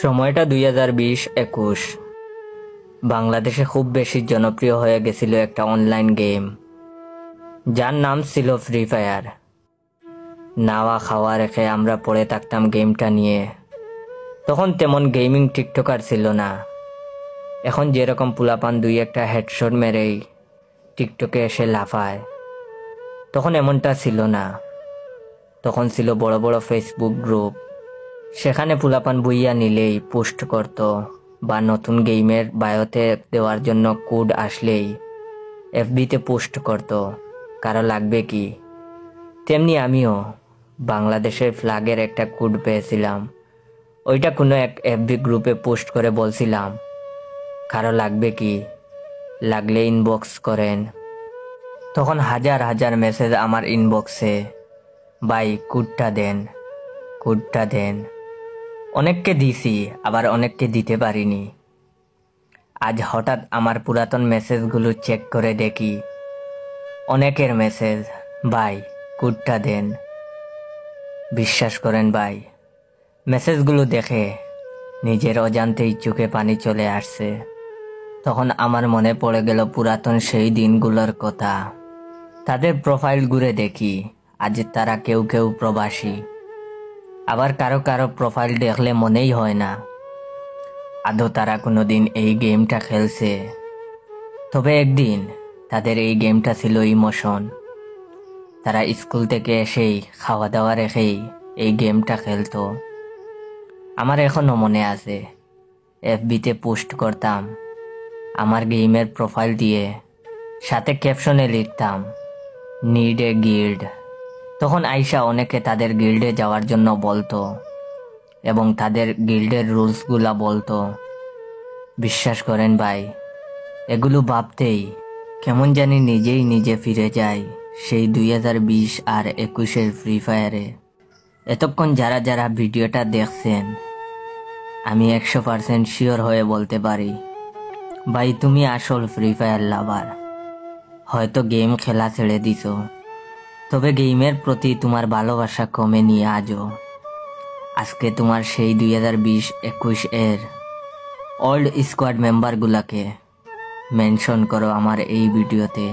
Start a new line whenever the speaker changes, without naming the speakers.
সময়টা 2020-21। বাংলাদেশে খুব বেশি জনপ্রিয় হয়ে গেছিল একটা অনলাইন গেম, যার নাম ছিল ফ্রি ফায়ার। নাওয়া খাওয়া রেখে আমরা পড়ে থাকতাম গেমটা নিয়ে। তখন তেমন গেমিং টিকটকার ছিল না। এখন যেরকম পুলাপান দুই একটা হেডশট মেরেই টিকটকে এসে লাফায়, তখন এমনটা ছিল না। তখন ছিল বড় বড় ফেসবুক গ্রুপ, সেখানে পুলাপান বইয়া নিলেই পোস্ট করত, বা নতুন গেমের বায়োতে দেওয়ার জন্য কোড আসলেই এফবিতে পোস্ট করত, কারো লাগবে কি। তেমনি আমিও বাংলাদেশের ফ্ল্যাগের একটা কোড পেয়েছিলাম, ওইটা কোনো এক এফবি গ্রুপে পোস্ট করে বলছিলাম, কারো লাগবে কি, লাগলে ইনবক্স করেন। তখন হাজার হাজার মেসেজ আমার ইনবক্সে, ভাই কোডটা দেন, কোডটা দেন। অনেককে দিছি, আবার অনেককে দিতে পারিনি। আজ হঠাৎ আমার পুরাতন মেসেজগুলো চেক করে দেখি, অনেকের মেসেজ, ভাই কোডটা দেন। বিশ্বাস করেন ভাই, মেসেজগুলো দেখে নিজের অজান্তেই চোখে পানি চলে আসছে। তখন আমার মনে পড়ে গেল পুরাতন সেই দিনগুলোর কথা। তাদের প্রোফাইল ঘুরে দেখি, আজ তারা কেউ কেউ প্রবাসী। আবার কারো কারো প্রোফাইল দেখলে মনেই হয় না আদৌ তারা কোনোদিন এই গেমটা খেলছে। তবে একদিন তাদের এই গেমটা ছিল ইমোশন। তারা স্কুল থেকে এসেই খাওয়া দাওয়া রেখেই এই গেমটা খেলতো। আমার এখনো মনে আছে, এফবিতে পোস্ট করতাম আমার গেমের প্রোফাইল দিয়ে, সাথে ক্যাপশনে লিখতাম নিড এ গিল্ড। তখন আইসা অনেকে তাদের গিল্ডে যাওয়ার জন্য বলতো এবং তাদের গিল্ডের রুলসগুলা বলতো। বিশ্বাস করেন ভাই, এগুলো ভাবতেই কেমন জানি নিজেই নিজে ফিরে যাই সেই 2020 আর 21-এর ফ্রি ফায়ারে। এতক্ষণ যারা যারা ভিডিওটা দেখছেন, আমি 100% শিওর হয়ে বলতে পারি, ভাই তুমি আসল ফ্রি ফায়ার লাভার। হয়তো গেম খেলা ছেড়ে দিছো, তবে গেমের প্রতি তোমার ভালোবাসা কমেনি আজও। আজকে তোমার সেই 2020-21 এর ওল্ড স্কোয়াড মেম্বারগুলাকে মেনশন করো আমার এই ভিডিওতে।